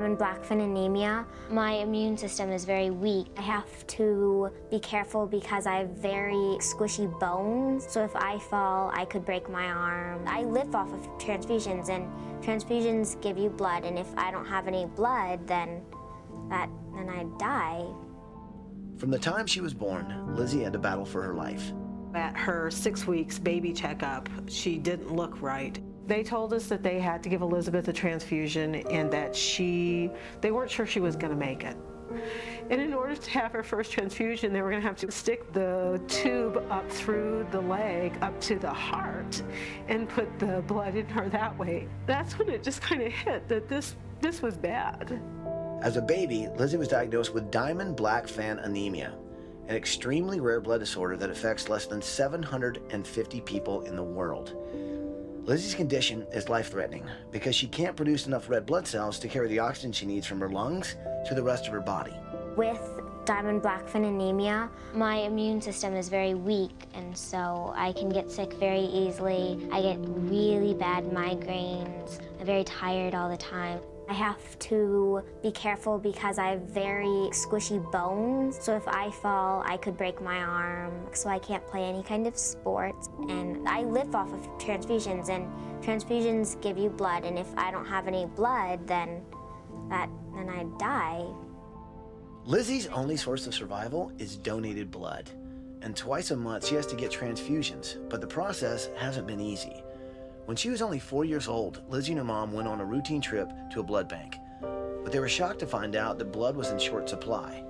Diamond-Blackfan anemia. My immune system is very weak. I have to be careful because I have very squishy bones. So if I fall, I could break my arm. I live off of transfusions, and transfusions give you blood, and if I don't have any blood, then I die. From the time she was born, Lizzie had to battle for her life. At her 6 weeks baby checkup, she didn't look right. They told us that they had to give Elizabeth a transfusion and that they weren't sure she was going to make it. And in order to have her first transfusion, they were going to have to stick the tube up through the leg, up to the heart, and put the blood in her that way. That's when it just kind of hit that this was bad. As a baby, Lizzie was diagnosed with Diamond-Blackfan anemia, an extremely rare blood disorder that affects less than 750 people in the world. Lizzie's condition is life-threatening because she can't produce enough red blood cells to carry the oxygen she needs from her lungs to the rest of her body. With Diamond-Blackfan anemia, my immune system is very weak, and so I can get sick very easily. I get really bad migraines. I'm very tired all the time. I have to be careful because I have very squishy bones. So if I fall, I could break my arm. So I can't play any kind of sports. And I live off of transfusions, and transfusions give you blood. And if I don't have any blood, then I die. Lizzie's only source of survival is donated blood. And twice a month, she has to get transfusions, but the process hasn't been easy. When she was only 4 years old, Lizzie and her mom went on a routine trip to a blood bank. But they were shocked to find out that blood was in short supply.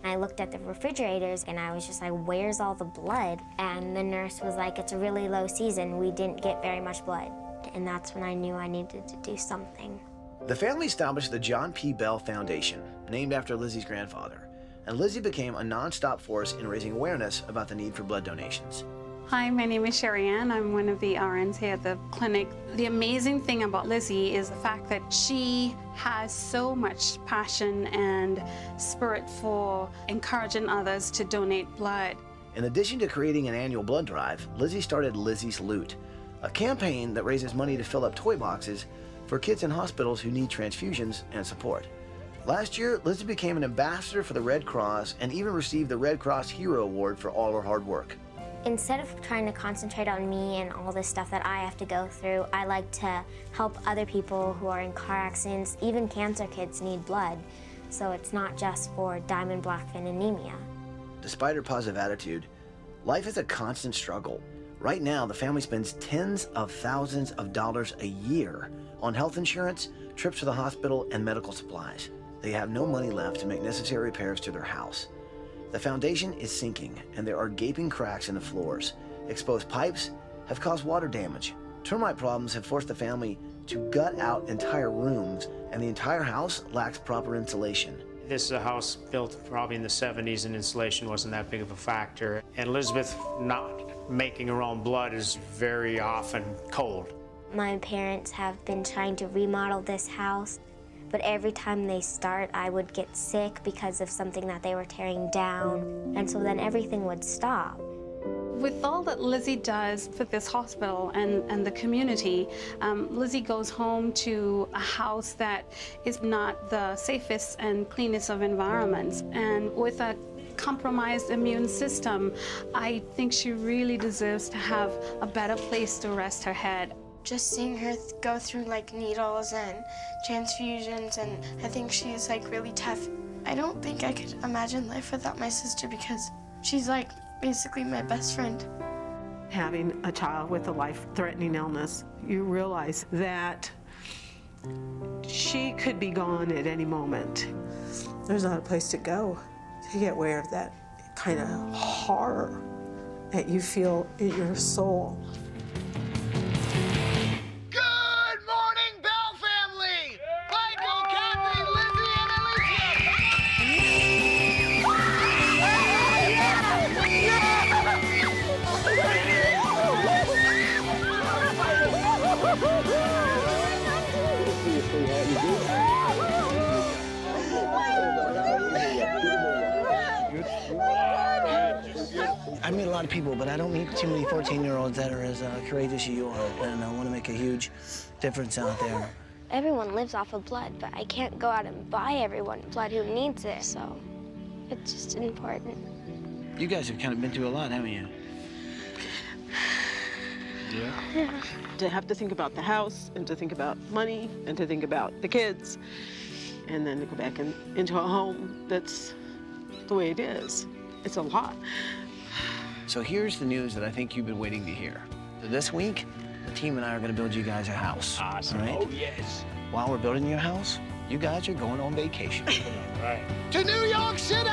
I looked at the refrigerators and I was just like, where's all the blood? And the nurse was like, it's a really low season. We didn't get very much blood. And that's when I knew I needed to do something. The family established the John P. Bell Foundation, named after Lizzie's grandfather. And Lizzie became a nonstop force in raising awareness about the need for blood donations. Hi, my name is Sherry Ann. I'm one of the RNs here at the clinic. The amazing thing about Lizzie is the fact that she has so much passion and spirit for encouraging others to donate blood. In addition to creating an annual blood drive, Lizzie started Lizzie's Loot, a campaign that raises money to fill up toy boxes for kids in hospitals who need transfusions and support. Last year, Lizzie became an ambassador for the Red Cross and even received the Red Cross Hero Award for all her hard work. Instead of trying to concentrate on me and all this stuff that I have to go through, I like to help other people who are in car accidents. Even cancer kids need blood, so it's not just for Diamond-Blackfan anemia. Despite her positive attitude, life is a constant struggle. Right now, the family spends tens of thousands of dollars a year on health insurance, trips to the hospital, and medical supplies. They have no money left to make necessary repairs to their house. The foundation is sinking, and there are gaping cracks in the floors. Exposed pipes have caused water damage. Termite problems have forced the family to gut out entire rooms, and the entire house lacks proper insulation. This is a house built probably in the 70s, and insulation wasn't that big of a factor. And Elizabeth not making her own blood is very often cold. My parents have been trying to remodel this house, but every time they start, I would get sick because of something that they were tearing down, and so then everything would stop. With all that Lizzie does for this hospital and the community, Lizzie goes home to a house that is not the safest and cleanest of environments. And with a compromised immune system, I think she really deserves to have a better place to rest her head. Just seeing her go through like needles and transfusions, and I think she's like really tough. I don't think I could imagine life without my sister because she's like basically my best friend. Having a child with a life-threatening illness, you realize that she could be gone at any moment. There's not a place to go to get aware of that kind of horror that you feel in your soul. I meet a lot of people, but I don't meet too many 14-year-olds that are as courageous as you are, and I want to make a huge difference out there. Everyone lives off of blood, but I can't go out and buy everyone blood who needs it, so it's just important. You guys have kind of been through a lot, haven't you? Yeah. To have to think about the house, and to think about money, and to think about the kids, and then to go back into a home that's the way it is. It's a lot. So here's the news that I think you've been waiting to hear. So this week, the team and I are going to build you guys a house. Awesome. All right? Oh, yes. While we're building your house, you guys are going on vacation. All right. To New York City!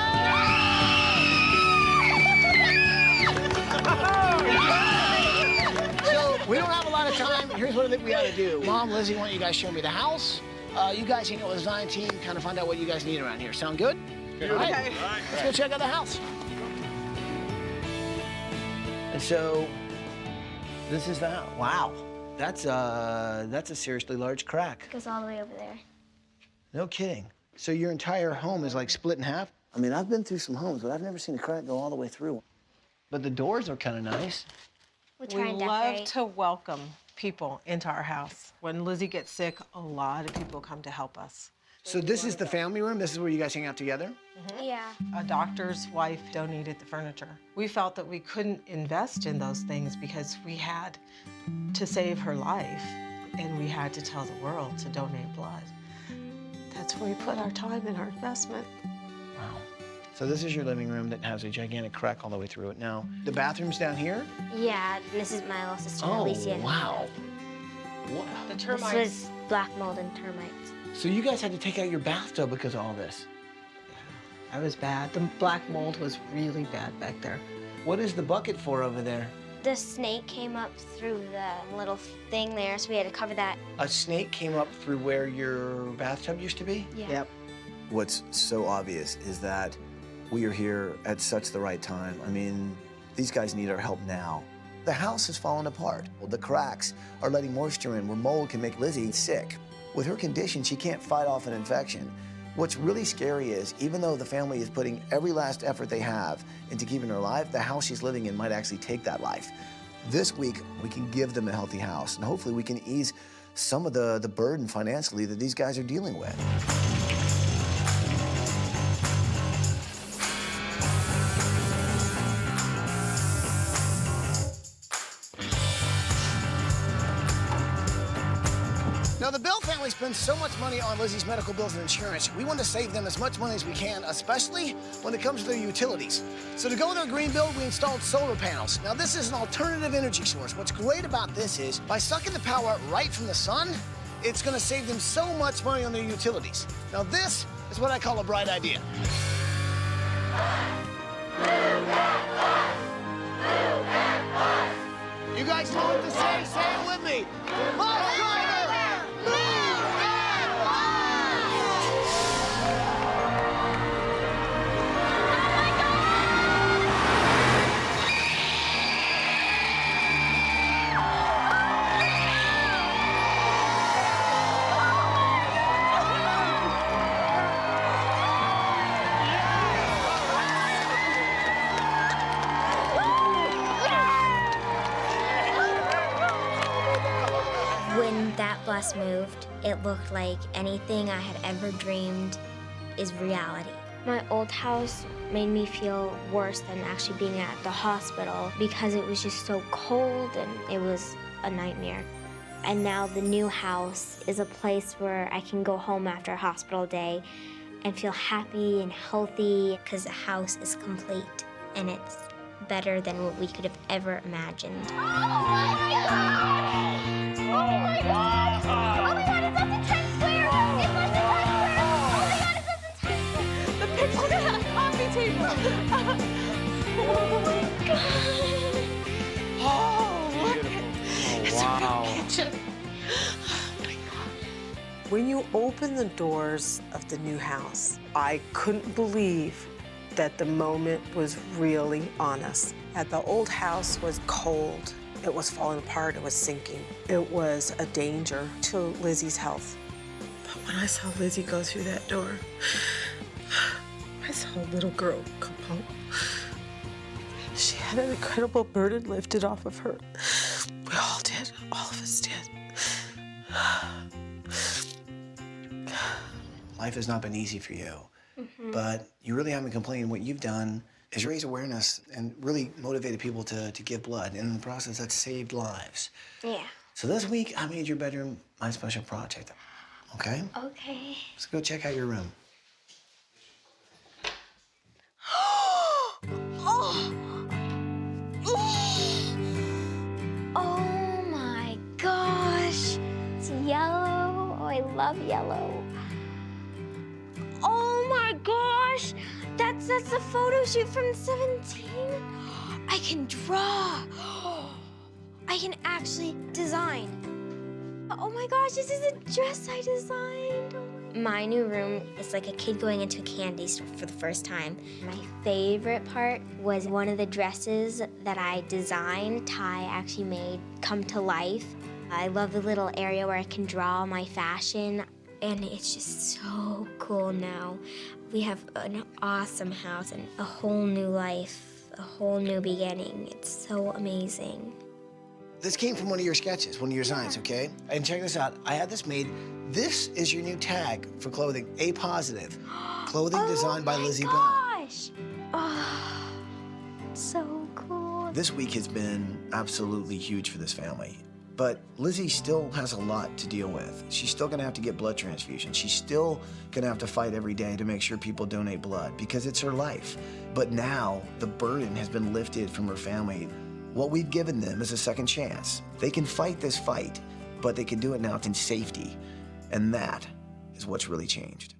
So we don't have a lot of time. Here's what I think we ought to do. Mom, Lizzie, why don't you guys show me the house? You guys hang out with the design team, kind of find out what you guys need around here. Sound good? All right. Okay. Let's go check out the house. And so, this is the house. Wow. That's a seriously large crack. Goes all the way over there. No kidding. So your entire home is like split in half? I mean, I've been through some homes, but I've never seen a crack go all the way through. But the doors are kind of nice. We'll try We and love decorate. to welcome people into our house. When Lizzie gets sick, a lot of people come to help us. So this is the family room? This is where you guys hang out together? Yeah. A doctor's wife donated the furniture. We felt that we couldn't invest in those things because we had to save her life, and we had to tell the world to donate blood. That's where we put our time and our investment. Wow. So this is your living room that has a gigantic crack all the way through it. Now, the bathroom's down here? Yeah, this is my little sister, Oh, Alicia. and wow. The This termites. was black mold and termites. So you guys had to take out your bathtub because of all this. That was bad. The black mold was really bad back there. What is the bucket for over there? The snake came up through the little thing there, so we had to cover that. A snake came up through where your bathtub used to be? Yeah. Yep. What's so obvious is that we are here at such the right time. I mean, these guys need our help now. The house has fallen apart. The cracks are letting moisture in where mold can make Lizzie sick. With her condition, she can't fight off an infection. What's really scary is, even though the family is putting every last effort they have into keeping her alive, the house she's living in might actually take that life. This week, we can give them a healthy house, and hopefully we can ease some of the burden financially that these guys are dealing with. Now, the Bell family spends so much money on Lizzie's medical bills and insurance. We want to save them as much money as we can, especially when it comes to their utilities. So to go with our green bill, we installed solar panels. Now, this is an alternative energy source. What's great about this is, by sucking the power right from the sun, it's going to save them so much money on their utilities. Now, this is what I call a bright idea. You guys know what to say? Say it with me. Bus driver! When that bus moved, it looked like anything I had ever dreamed is reality. My old house made me feel worse than actually being at the hospital because it was just so cold and it was a nightmare. And now the new house is a place where I can go home after a hospital day and feel happy and healthy because the house is complete and it's better than what we could have ever imagined. Oh my God! Oh my God, it's at the Times Square! It's at the Times Square! Oh my God, it's at the Times Square! The picture on the coffee table! Oh my God! Oh, look! It's Wow. a real kitchen. Oh my God! When you open the doors of the new house, I couldn't believe that the moment was really on us. That the old house was cold. It was falling apart, it was sinking. It was a danger to Lizzie's health. But when I saw Lizzie go through that door, I saw a little girl come home. She had an incredible burden lifted off of her. We all did, all of us did. Life has not been easy for you, but you really haven't complained. What you've done is raise awareness and really motivated people to give blood. And in the process, that's saved lives. Yeah. So this week, I made your bedroom my special project, okay? Okay. Let's go check out your room. Oh my gosh. It's yellow. Oh, I love yellow. Oh my gosh. That's the photo shoot from 17. I can draw. I can actually design. Oh my gosh, this is a dress I designed. My new room is like a kid going into a candy store for the first time. My favorite part was one of the dresses that I designed, Ty actually made come to life. I love the little area where I can draw my fashion, and it's just so cool now. We have an awesome house and a whole new life, a whole new beginning. It's so amazing. This came from one of your sketches, one of your designs, okay? And check this out. I had this made. This is your new tag for clothing, A positive. Clothing designed by Lizzie Brown. Oh my gosh! Oh, so cool. This week has been absolutely huge for this family. But Lizzie still has a lot to deal with. She's still gonna have to get blood transfusions. She's still gonna have to fight every day to make sure people donate blood because it's her life. But now the burden has been lifted from her family. What we've given them is a second chance. They can fight this fight, but they can do it now in safety. And that is what's really changed.